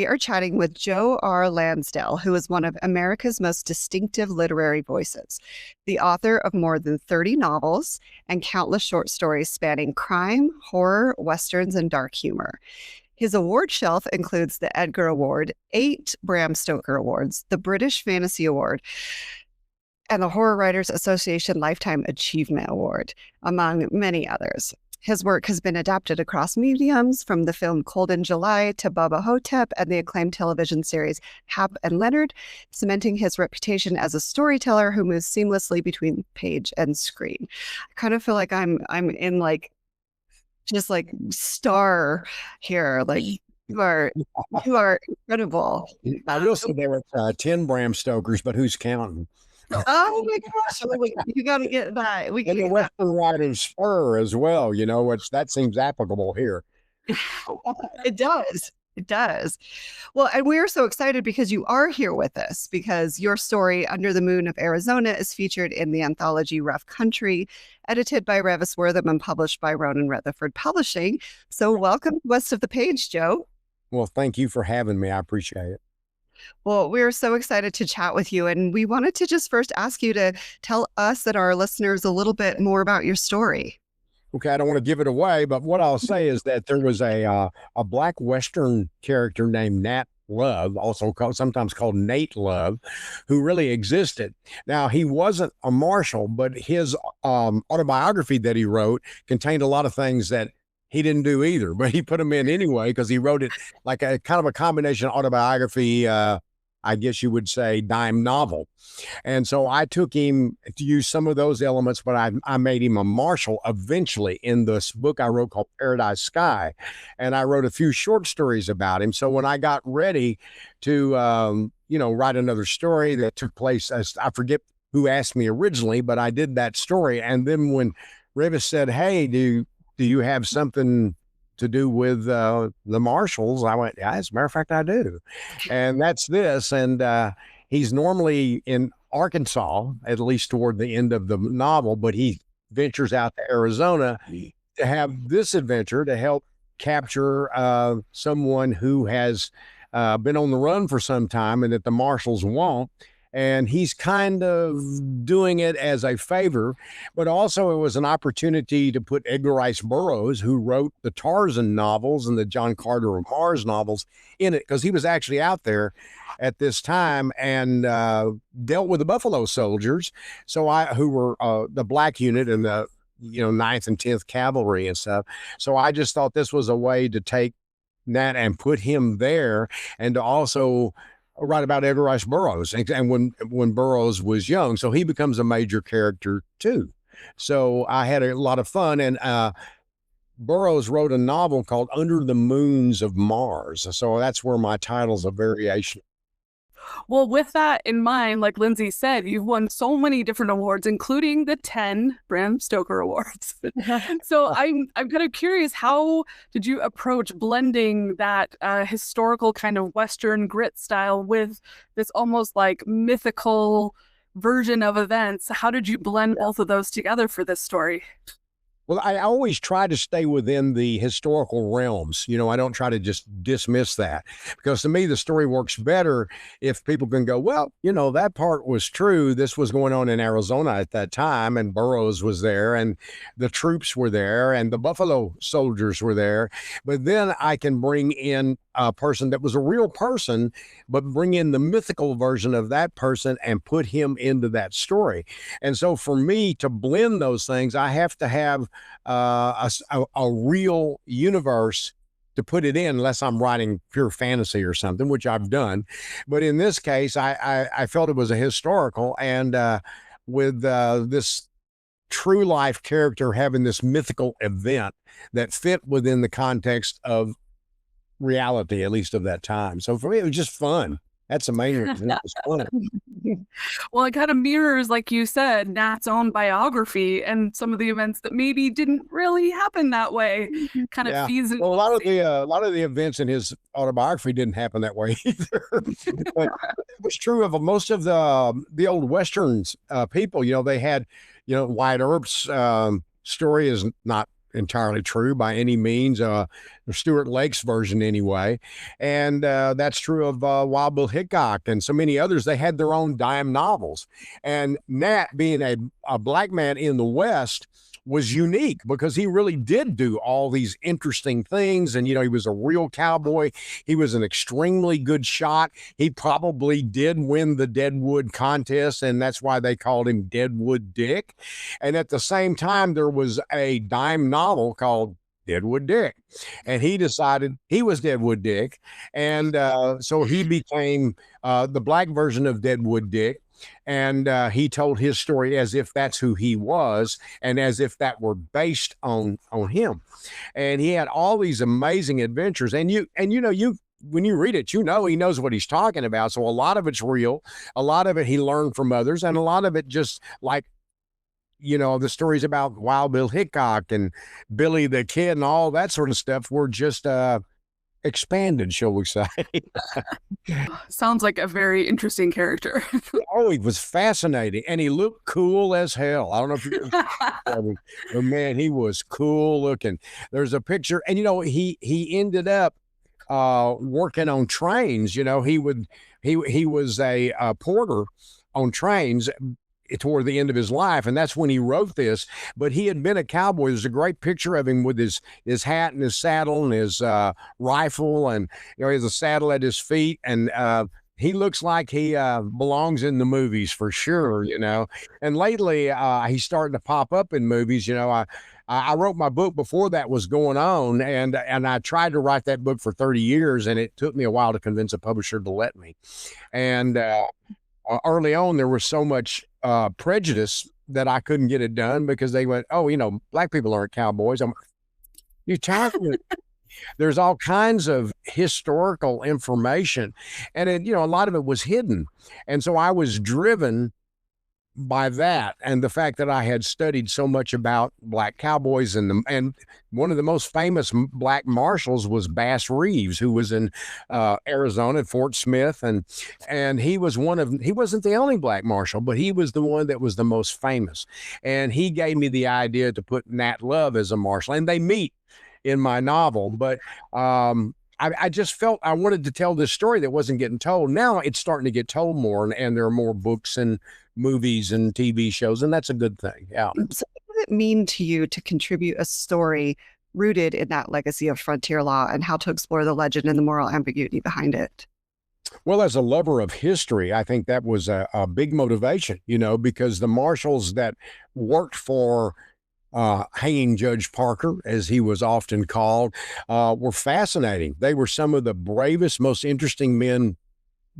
we are chatting with Joe R. Lansdale, who is one of America's most distinctive literary voices, the author of more than 30 novels and countless short stories spanning crime, horror, westerns, and dark humor. His award shelf includes the Edgar Award, 8 Bram Stoker Awards, the British Fantasy Award, and the Horror Writers Association Lifetime Achievement Award, among many others. His work has been adapted across mediums, from the film Cold in July to Bubba Hotep and the acclaimed television series Hap and Leonard, cementing his reputation as a storyteller who moves seamlessly between page and screen. I kind of feel like I'm in just star here. Like you are incredible. I will say there were 10 Bram Stokers, but who's counting? Oh my gosh! You got to get that. And the Western Writers Spur as well. Which that seems applicable here. It does. It does. Well, and we are so excited because you are here with us, because your story, Under the Moon of Arizona, is featured in the anthology Rough Country, edited by Revis Wortham and published by Ronan Rutherford Publishing. So welcome West of the Page, Joe. Well, thank you for having me. I appreciate it. Well, we're so excited to chat with you. And we wanted to just first ask you to tell us and our listeners a little bit more about your story. Okay, I don't want to give it away, but what I'll say is that there was a Black Western character named Nat Love, sometimes called Nate Love, who really existed. Now, he wasn't a marshal, but his autobiography that he wrote contained a lot of things that he didn't do either, but he put them in anyway because he wrote it like a kind of a combination autobiography, I guess you would say, dime novel. And so I took him to use some of those elements, but I made him a marshal eventually in this book I wrote called Paradise Sky. And I wrote a few short stories about him. So when I got ready to, write another story that took place, I forget who asked me originally, but I did that story. And then when Revis said, hey, do you have something to do with the Marshals? I went, yeah, as a matter of fact, I do. And that's this. And he's normally in Arkansas, at least toward the end of the novel, but he ventures out to Arizona to have this adventure to help capture someone who has been on the run for some time and that the Marshals want. And he's kind of doing it as a favor, but also it was an opportunity to put Edgar Rice Burroughs, who wrote the Tarzan novels and the John Carter of Mars novels, in it, because he was actually out there at this time and dealt with the Buffalo Soldiers, who were the Black unit and the 9th and 10th Cavalry and stuff. So I just thought this was a way to take Nat and put him there, and to also write about Edgar Rice Burroughs, and when Burroughs was young, so he becomes a major character too. So I had a lot of fun, and Burroughs wrote a novel called Under the Moons of Mars. So that's where my title's a variation. Well, with that in mind, like Lindsay said, you've won so many different awards, including the 10 Bram Stoker Awards. So I'm kind of curious, how did you approach blending that historical kind of Western grit style with this almost like mythical version of events? How did you blend both of those together for this story? Well, I always try to stay within the historical realms. I don't try to just dismiss that, because to me, the story works better if people can go, well, that part was true. This was going on in Arizona at that time, and Burroughs was there, and the troops were there, and the Buffalo Soldiers were there. But then I can bring in a person that was a real person, but bring in the mythical version of that person and put him into that story. And so for me to blend those things, I have to have a real universe to put it in, unless I'm writing pure fantasy or something, which I've done. But in this case, I felt it was a historical, and with this true life character having this mythical event that fit within the context of reality, at least of that time. So for me, it was just fun. That's the main reason. It was fun. Well, it kind of mirrors, like you said, Nat's own biography and some of the events that maybe didn't really happen that way. Kind of feeds into. Well, a lot of the events in his autobiography didn't happen that way either. But it was true of most of the old Westerns people. They had, Wyatt Earp's story is not entirely true by any means. Stuart Lake's version, anyway, and that's true of Wild Bill Hickok and so many others. They had their own dime novels, and Nat, being a black man in the West, was unique because he really did do all these interesting things. And, he was a real cowboy. He was an extremely good shot. He probably did win the Deadwood contest, and that's why they called him Deadwood Dick. And at the same time, there was a dime novel called Deadwood Dick, and he decided he was Deadwood Dick. And so he became the black version of Deadwood Dick. And he told his story as if that's who he was, and as if that were based on him. And he had all these amazing adventures. And when you read it, he knows what he's talking about. So a lot of it's real, a lot of it he learned from others, and a lot of it just like, the stories about Wild Bill Hickok and Billy the Kid and all that sort of stuff were just expanded, shall we say. Sounds like a very interesting character. Oh, he was fascinating, and he looked cool as hell. I don't know if you but man, he was cool looking. There's a picture, and he ended up working on trains. He was a porter on trains toward the end of his life, and that's when he wrote this. But he had been a cowboy. There's a great picture of him with his hat and his saddle and his rifle, and he has a saddle at his feet, and he looks like he belongs in the movies for sure. And lately he's starting to pop up in movies. I wrote my book before that was going on, and I tried to write that book for 30 years, and it took me a while to convince a publisher to let me. And early on, there was so much prejudice that I couldn't get it done because they went, "Oh, black people aren't cowboys." You're talking. There's all kinds of historical information, and a lot of it was hidden, and so I was driven by that, and the fact that I had studied so much about black cowboys, and one of the most famous black marshals was Bass Reeves, who was in Arizona at Fort Smith, and he wasn't the only black marshal, but he was the one that was the most famous, and he gave me the idea to put Nat Love as a marshal, and they meet in my novel, but I just felt I wanted to tell this story that wasn't getting told. Now it's starting to get told more, and there are more books and movies and TV shows, and that's a good thing. Yeah. So what does it mean to you to contribute a story rooted in that legacy of frontier law, and how to explore the legend and the moral ambiguity behind it? Well, as a lover of history, I think that was a big motivation, because the marshals that worked for Hanging Judge Parker, as he was often called, were fascinating. They were some of the bravest, most interesting men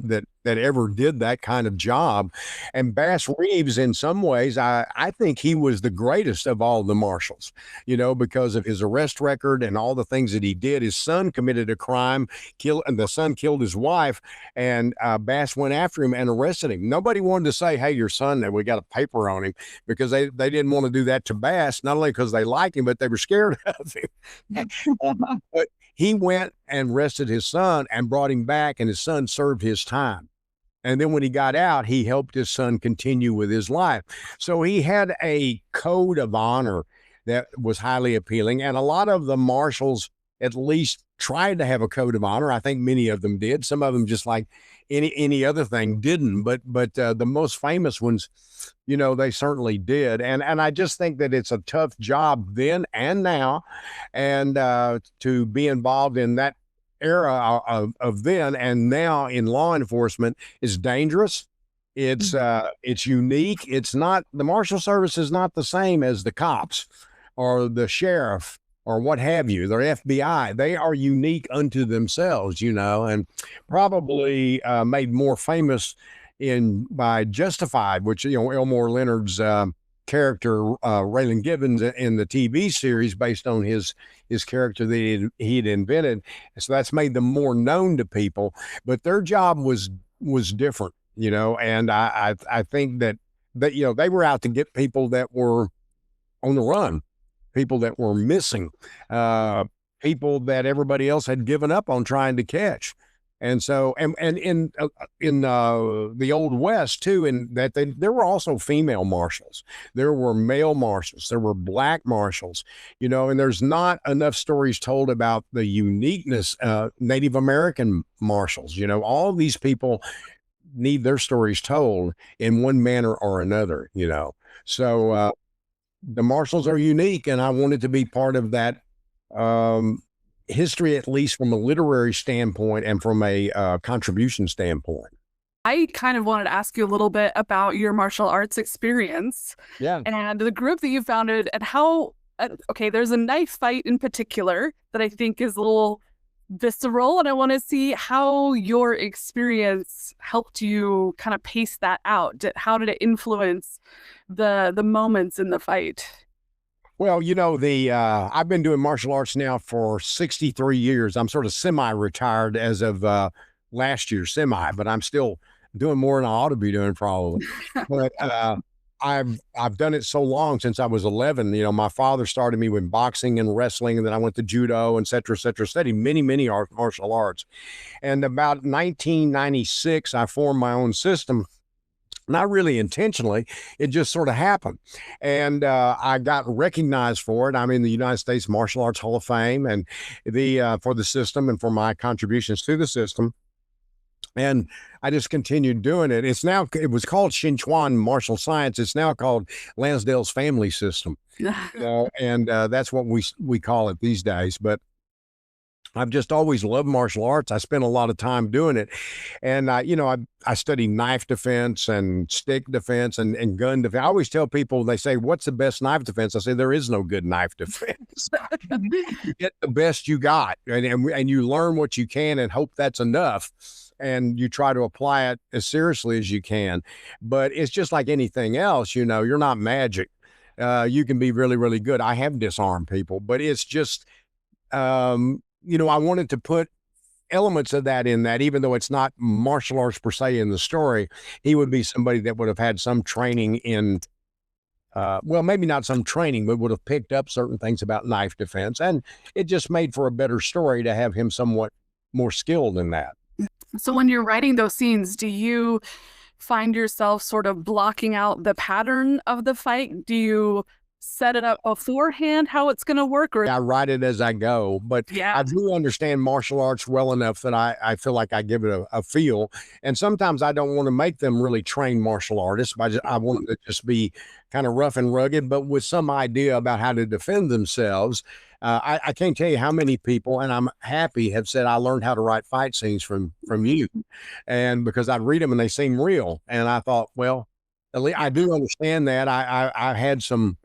that ever did that kind of job. And Bass Reeves, in some ways, I think he was the greatest of all the marshals, because of his arrest record and all the things that he did. His son committed a crime, and the son killed his wife, and Bass went after him and arrested him. Nobody wanted to say, "Hey, your son, we got a paper on him," because they didn't want to do that to Bass, not only because they liked him, but they were scared of him. But he went and arrested his son and brought him back, and his son served his time. And then when he got out, he helped his son continue with his life. So he had a code of honor that was highly appealing. And a lot of the marshals at least tried to have a code of honor. I think many of them did. Some of them, just like any other thing, didn't. But the most famous ones, they certainly did. And I just think that it's a tough job then and now, and to be involved in that era of then and now in law enforcement is dangerous. It's unique. It's not, the Marshal Service is not the same as the cops or the sheriff or what have you, their FBI. They are unique unto themselves, and probably made more famous by Justified, which, Elmore Leonard's character, Raylan Givens, in the TV series based on his character that he'd invented. So that's made them more known to people, but their job was different, and I think that they were out to get people that were on the run, people that were missing, people that everybody else had given up on trying to catch. And so, and in the Old West too, in that there were also female marshals, there were male marshals, there were black marshals, and there's not enough stories told about the uniqueness, Native American marshals. All these people need their stories told in one manner or another. So the marshals are unique, and I wanted to be part of that. History, at least from a literary standpoint and from a contribution standpoint. I kind of wanted to ask you a little bit about your martial arts experience. Yeah. And the group that you founded, and how, okay, there's a knife fight in particular that I think is a little visceral, and I want to see how your experience helped you kind of pace that out. How did it influence the moments in the fight? Well, I've been doing martial arts now for 63 years. I'm sort of semi-retired as of last year, but I'm still doing more than I ought to be doing probably. But I've done it so long, since I was 11. My father started me with boxing and wrestling, and then I went to judo, et cetera, studied many, many martial arts. And about 1996, I formed my own system. Not really intentionally, it just sort of happened. And I got recognized for it. I'm in the United States Martial Arts Hall of Fame, and for the system and for my contributions to the system. And I just continued doing it. It was called Xinchuan Martial Science. It's now called Lansdale's Family System. And that's what we call it these days. But I've just always loved martial arts. I spent a lot of time doing it. And I studied knife defense and stick defense and gun defense. I always tell people, they say, what's the best knife defense? I say, there is no good knife defense. You get the best you got, and you learn what you can and hope that's enough. And you try to apply it as seriously as you can. But it's just like anything else, you're not magic. You can be really, really good. I have disarmed people, but it's just, I wanted to put elements of that in that, even though it's not martial arts per se in the story. He would be somebody that would have had some training in, maybe not some training, but would have picked up certain things about knife defense. And it just made for a better story to have him somewhat more skilled in that. So when you're writing those scenes, do you find yourself sort of blocking out the pattern of the fight? Do you set it up beforehand how it's going to work? Or I write it as I go, but yeah. I do understand martial arts well enough that I feel like I give it a feel. And sometimes I don't want to make them really trained martial artists. I want them to just be kind of rough and rugged, but with some idea about how to defend themselves. I can't tell you how many people, and I'm happy, have said, I learned how to write fight scenes from you. And because I read them and they seem real. And I thought, well, at least I do understand that. I had some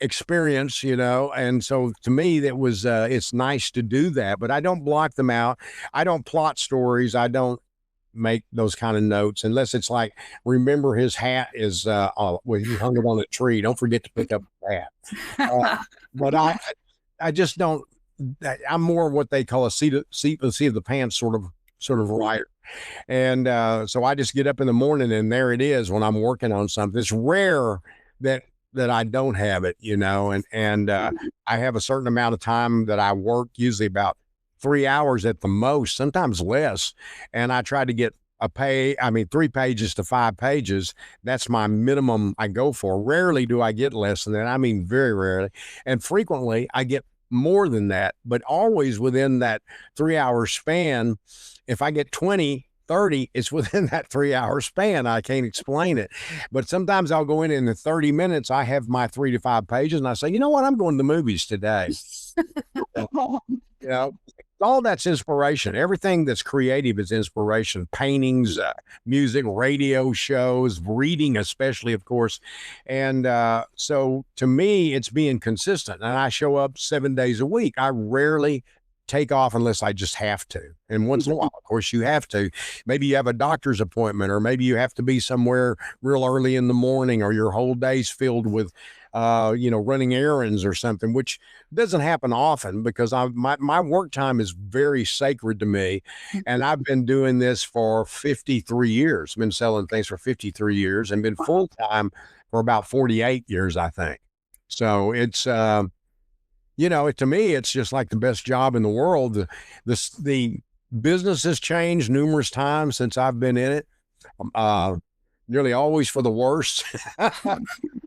experience, and so to me that was it's nice to do that, but I don't block them out. I don't plot stories. I don't make those kind of notes unless it's like, remember his hat is well, you hung it on a tree, don't forget to pick up the hat. But I just don't. I'm more what they call a seat of the pants sort of writer. And so I just get up in the morning and there it is when I'm working on something. It's rare that I don't have it, and I have a certain amount of time that I work, usually about 3 hours at the most, sometimes less. And I try to get 3 pages to 5 pages. That's my minimum I go for. Rarely do I get less than that. Very rarely. And frequently I get more than that, but always within that 3 hour span. If I get 20, 30, it's within that 3 hour span. I can't explain it. But sometimes I'll go in the 30 minutes, I have my 3 to 5 pages, and I say, you know what, I'm going to the movies today. All that's inspiration. Everything that's creative is inspiration. Paintings, music, radio shows, reading, especially, of course. And so to me, it's being consistent. And I show up 7 days a week. I rarely take off unless I just have to. And once in a while, of course, you have to. Maybe you have a doctor's appointment, or maybe you have to be somewhere real early in the morning, or your whole day's filled with running errands or something, which doesn't happen often because my work time is very sacred to me. And I've been doing this for 53 years. I've been selling things for 53 years and been full-time for about 48 years, I think. So it's, to me, it's just like the best job in the world. The business has changed numerous times since I've been in it. Uh, Nearly always for the worse.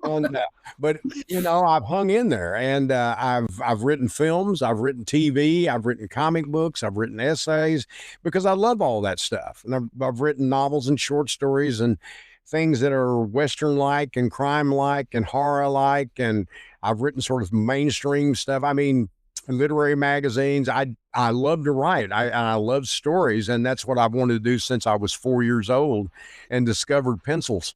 And, but I've hung in there, and I've written films, I've written TV, I've written comic books, I've written essays because I love all that stuff. And I've written novels and short stories and things that are Western like and crime like and horror like. And I've written sort of mainstream stuff. I mean, literary magazines. I love to write. I love stories, and that's what I've wanted to do since I was 4 years old and discovered pencils.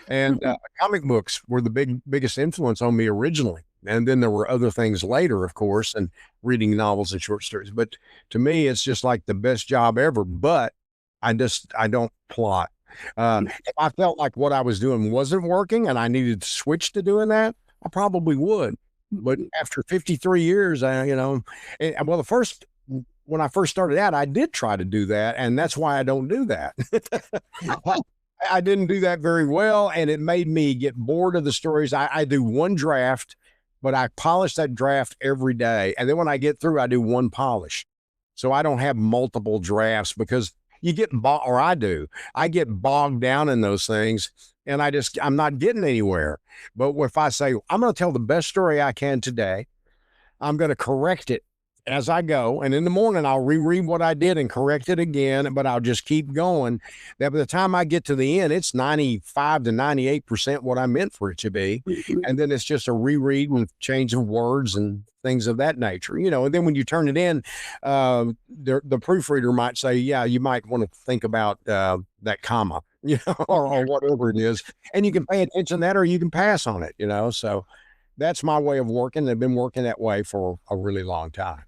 And comic books were the biggest influence on me originally. And then there were other things later, of course, and reading novels and short stories. But to me, it's just like the best job ever. But I don't plot. If I felt like what I was doing wasn't working and I needed to switch to doing that, I probably would. But after 53 years, well, when I first started out, I did try to do that. And that's why I don't do that. I didn't do that very well. And it made me get bored of the stories. I do one draft, but I polish that draft every day. And then when I get through, I do one polish. So I don't have multiple drafts because you get I get bogged down in those things. And I'm not getting anywhere. But if I say, I'm going to tell the best story I can today, I'm going to correct it as I go. And in the morning, I'll reread what I did and correct it again, but I'll just keep going. That by the time I get to the end, it's 95 to 98% what I meant for it to be. And then it's just a reread with change of words and things of that nature, and then when you turn it in, the proofreader might say, yeah, you might want to think about that comma, or whatever it is. And you can pay attention to that or you can pass on it, so that's my way of working. I've been working that way for a really long time.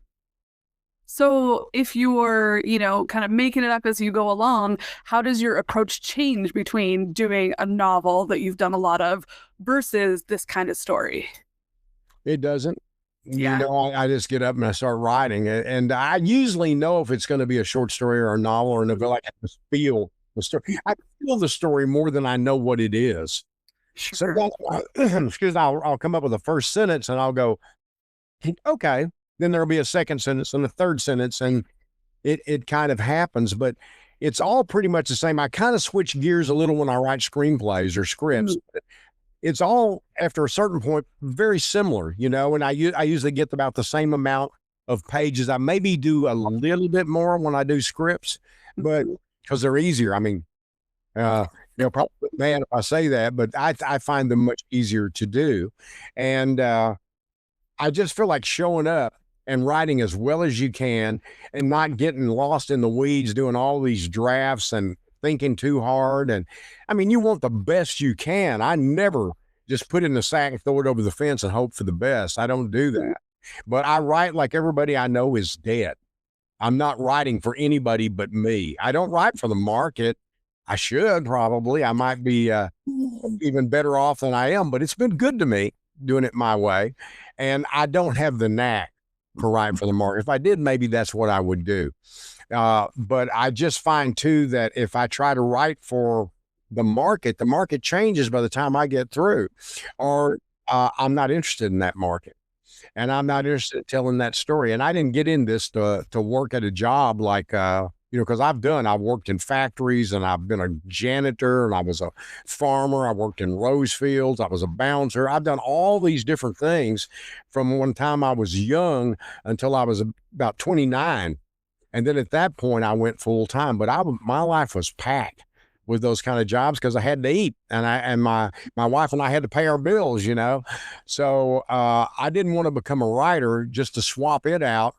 So if you were, kind of making it up as you go along, how does your approach change between doing a novel that you've done a lot of versus this kind of story? It doesn't. Yeah. I just get up and I start writing it. And I usually know if it's going to be a short story or a novel or a novella. I just feel the story. I feel the story more than I know what it is. Sure. So that's I'll come up with a first sentence and I'll go, okay. Then there'll be a second sentence and a third sentence, and it kind of happens, but it's all pretty much the same. I kind of switch gears a little when I write screenplays or scripts. It's all, after a certain point, very similar, and I usually get about the same amount of pages. I maybe do a little bit more when I do scripts, but because they're easier. I mean, probably mad if I say that, but I find them much easier to do. And I just feel like showing up and writing as well as you can and not getting lost in the weeds, doing all these drafts and thinking too hard. And I mean, you want the best you can. I never just put it in the sack and throw it over the fence and hope for the best. I don't do that. But I write like everybody I know is dead. I'm not writing for anybody but me. I don't write for the market. I should probably. I might be even better off than I am, but it's been good to me doing it my way. And I don't have the knack for writing for the market. If I did, maybe that's what I would do. But I just find too that if I try to write for the market changes by the time I get through, or I'm not interested in that market. And I'm not interested in telling that story. And I didn't get in this to work at a job like, because I've worked in factories and I've been a janitor and I was a farmer. I worked in rose fields. I was a bouncer. I've done all these different things from one time I was young until I was about 29. And then at that point I went full time, but my life was packed with those kind of jobs because I had to eat and my wife and I had to pay our bills, So I didn't want to become a writer just to swap it out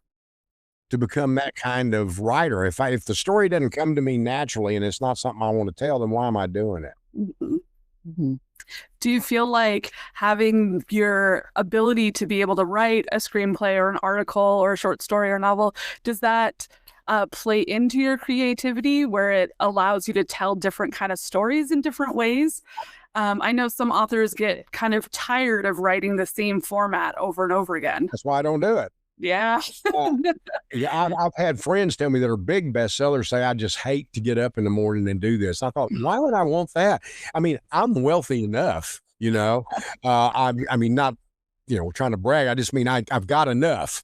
to become that kind of writer. If the story doesn't come to me naturally and it's not something I want to tell, then why am I doing it? Mm-hmm. Mm-hmm. Do you feel like having your ability to be able to write a screenplay or an article or a short story or novel, does that play into your creativity where it allows you to tell different kind of stories in different ways? I know some authors get kind of tired of writing the same format over and over again. That's why I don't do it. Yeah. I've had friends tell me that are big bestsellers say, I just hate to get up in the morning and do this. I thought, why would I want that? I mean, I'm wealthy enough, I mean, not, trying to brag. I just mean, I've got enough.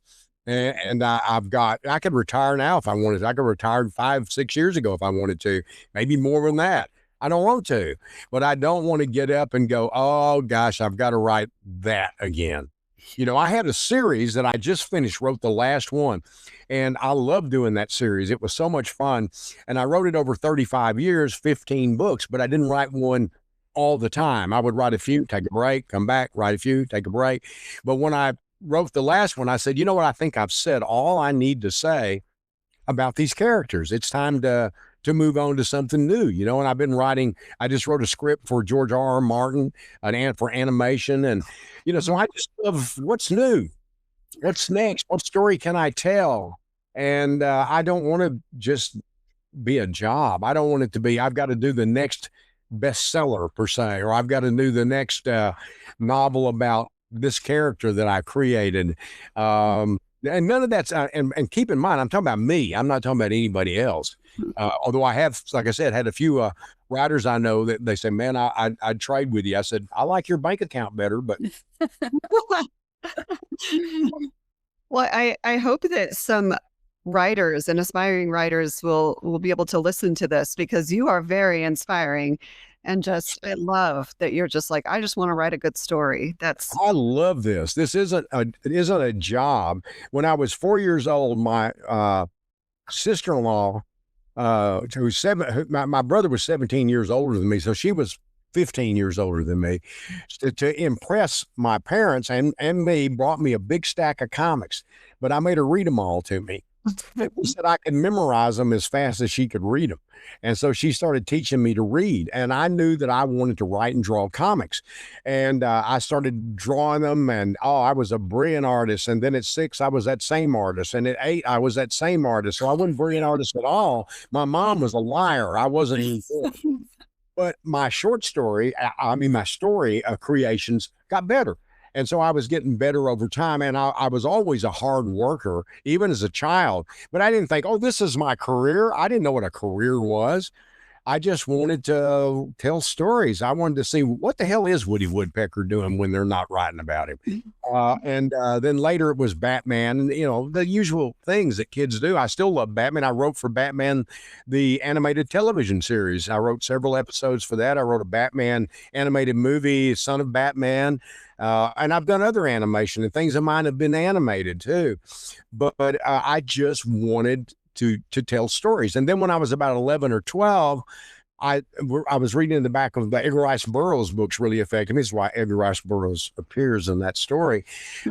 And I could retire now if I wanted to. I could retire 5, 6 years ago if I wanted to, maybe more than that. I don't want to, but I don't want to get up and go, oh gosh, I've got to write that again. I had a series that I just finished, wrote the last one, and I love doing that series. It was so much fun. And I wrote it over 35 years, 15 books, but I didn't write one all the time. I would write a few, take a break, come back, write a few, take a break. But when I wrote the last one, I said, you know what? I think I've said all I need to say about these characters. It's time to move on to something new, and I've been writing. I just wrote a script for George R.R. Martin, for animation. And, so I just love what's new, what's next, what story can I tell? And I don't want to just be a job. I don't want it to be, I've got to do the next bestseller per se, or I've got to do the next novel about this character that I created. And none of that's, and keep in mind, I'm talking about me. I'm not talking about anybody else. Although I have, like I said, had a few writers I know that they say, man, I'd trade with you. I said, I like your bank account better, but. Well, I hope that some writers and aspiring writers will be able to listen to this, because you are very inspiring. And I love that you're just like, I just want to write a good story. I love this. This isn't a job. When I was 4 years old, my sister-in-law, who's my brother was 17 years older than me, so she was 15 years older than me. To impress my parents and me, brought me a big stack of comics, but I made her read them all to me. She said I could memorize them as fast as she could read them. And so she started teaching me to read. And I knew that I wanted to write and draw comics. And I started drawing them. And, I was a brilliant artist. And then at 6, I was that same artist. And at 8, I was that same artist. So I wasn't a brilliant artist at all. My mom was a liar. I wasn't even good. But my short story, my story creations got better. And so I was getting better over time. And I was always a hard worker, even as a child. But I didn't think, this is my career. I didn't know what a career was. I just wanted to tell stories. I wanted to see what the hell is Woody Woodpecker doing when they're not writing about him. And then later it was Batman, and the usual things that kids do. I still love Batman. I wrote for Batman, the animated television series. I wrote several episodes for that. I wrote a Batman animated movie, Son of Batman. And I've done other animation, and things of mine have been animated too. But I just wanted to tell stories. And then when I was about 11 or 12, I was reading in the back of the Edgar Rice Burroughs books, really affected me. This is why Edgar Rice Burroughs appears in that story.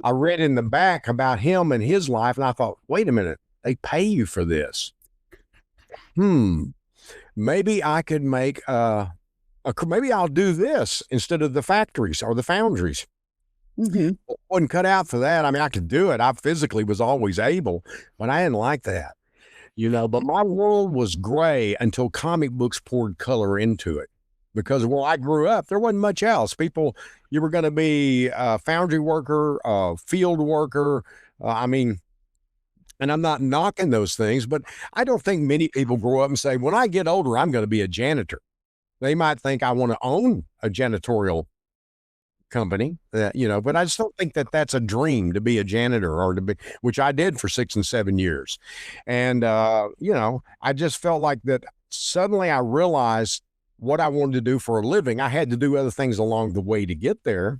I read in the back about him and his life, and I thought, wait a minute, they pay you for this. Maybe I could make maybe I'll do this instead of the factories or the foundries. Mm-hmm. Wasn't cut out for that. I could do it. I physically was always able, but I didn't like that. But my world was gray until comic books poured color into it. Because where I grew up, there wasn't much else. You were going to be a foundry worker, a field worker. And I'm not knocking those things, but I don't think many people grow up and say, when I get older, I'm going to be a janitor. They might think I want to own a janitorial company, but I just don't think that that's a dream, to be a janitor, or to be, which I did for 6 and 7 years. And, I just felt like that suddenly I realized what I wanted to do for a living. I had to do other things along the way to get there.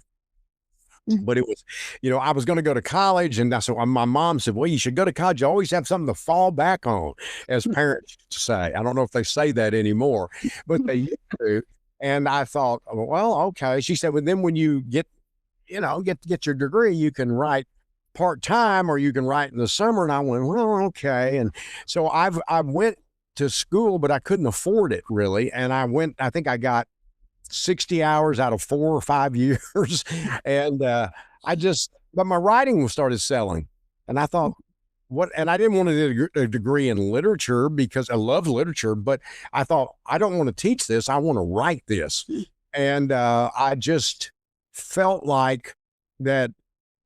But it was, I was going to go to college, and so my mom said, well, you should go to college. You always have something to fall back on, as parents used to say. I don't know if they say that anymore, but they used to. And I thought, well, okay. She said, well, then when you get your degree, you can write part-time, or you can write in the summer. And I went, well, okay. And so I went to school, but I couldn't afford it really. And I think I got 60 hours out of 4 or 5 years. And but my writing started selling. And I thought, and I didn't want to do a degree in literature because I love literature, but I thought, I don't want to teach this. I want to write this. And I just felt like that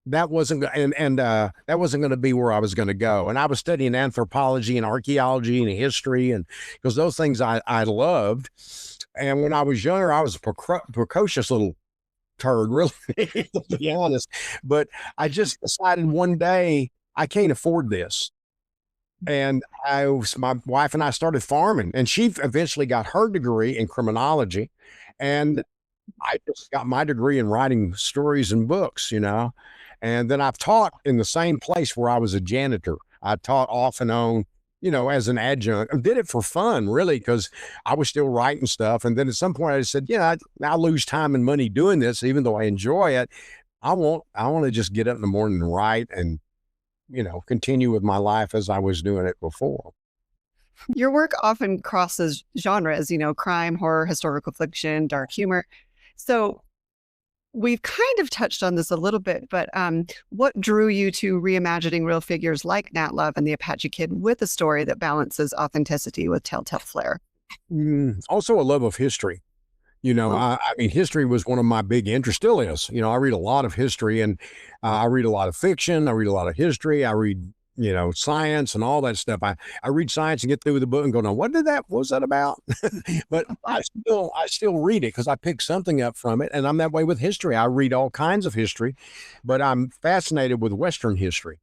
wasn't, that wasn't going to be where I was going to go. And I was studying anthropology and archaeology and history, and because those things I loved. And when I was younger, I was a precocious little turd, really, to be honest. But I just decided one day I can't afford this. And my wife and I started farming, and she eventually got her degree in criminology. And I just got my degree in writing stories and books, and then I've taught in the same place where I was a janitor. I taught off and on, as an adjunct. I did it for fun, really, because I was still writing stuff. And then at some point I just said, I lose time and money doing this, even though I enjoy it. I want to just get up in the morning and write and, continue with my life as I was doing it before. Your work often crosses genres, crime, horror, historical fiction, dark humor. So we've kind of touched on this a little bit, but what drew you to reimagining real figures like Nat Love and the Apache Kid with a story that balances authenticity with telltale flair? Also a love of history. I mean, history was one of my big interests, still is. I read a lot of history, and I read a lot of fiction. I read a lot of history. I read, science and all that stuff. I read science and get through the book and go, now, what was that about? But I still read it because I pick something up from it. And I'm that way with history. I read all kinds of history, but I'm fascinated with Western history.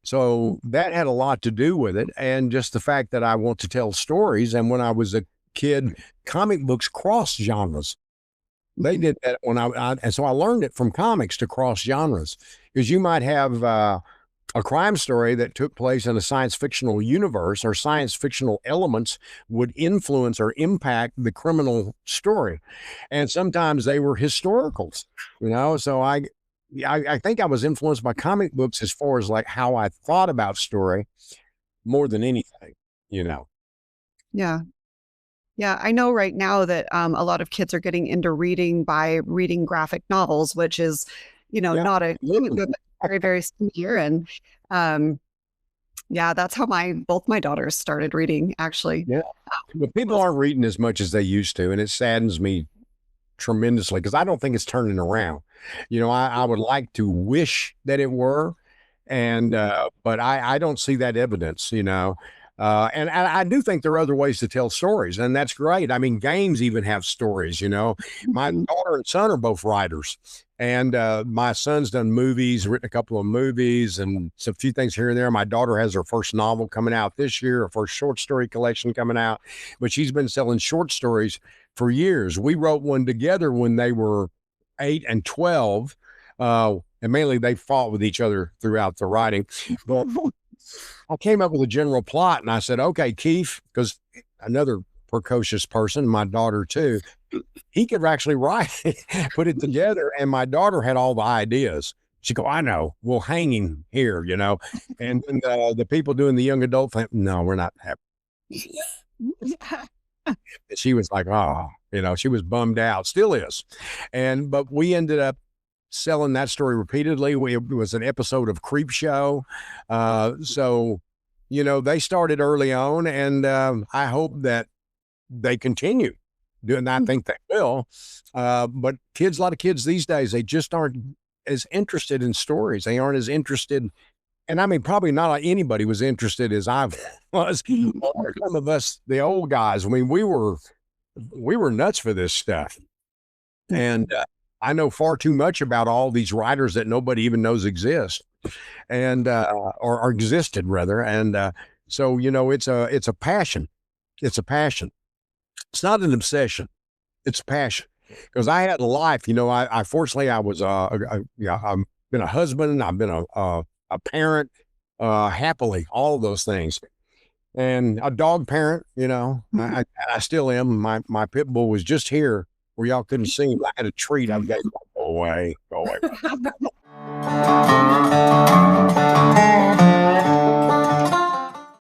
So that had a lot to do with it. And just the fact that I want to tell stories. And when I was a kid, comic books cross genres. They did that when and so I learned it from comics to cross genres, because you might have a crime story that took place in a science fictional universe, or science fictional elements would influence or impact the criminal story. And sometimes they were historicals, so I think I was influenced by comic books as far as like how I thought about story more than anything, Yeah. Yeah, I know right now that a lot of kids are getting into reading by reading graphic novels, which is, not a very, very similar. And that's how both my daughters started reading, actually. Yeah, but people aren't reading as much as they used to, and it saddens me tremendously because I don't think it's turning around. I would like to wish that it were, and but I don't see that evidence. And I do think there are other ways to tell stories, and that's great. I mean, games even have stories, My daughter and son are both writers, and my son's done movies, written a couple of movies, and a few things here and there. My daughter has her first novel coming out this year, her first short story collection coming out, but she's been selling short stories for years. We wrote one together when they were 8 and 12, and mainly they fought with each other throughout the writing. But I came up with a general plot, and I said, okay, Keith, because another precocious person, my daughter too, he could actually write, put it together. And my daughter had all the ideas. She go, I know, we'll hang him here, and then the people doing the young adult thing, no, we're not happy. She was like, oh, she was bummed out, still is. But we ended up selling that story repeatedly. It was an episode of Creep Show. So, they started early on, and I hope that they continue doing that. I think they will. But a lot of kids these days, they just aren't as interested in stories. They aren't as interested. And I mean, probably not like anybody was interested as I was. Some of us, the old guys, I mean, we were nuts for this stuff. And I know far too much about all these writers that nobody even knows exist, and or existed rather. And so it's a passion. It's a passion. It's not an obsession. It's a passion. Because I had a life. I fortunately I was I've been a husband. I've been a parent, happily, all of those things, and a dog parent. I still am. My pit bull was just here where y'all couldn't see him. I had a treat. I gave, go away.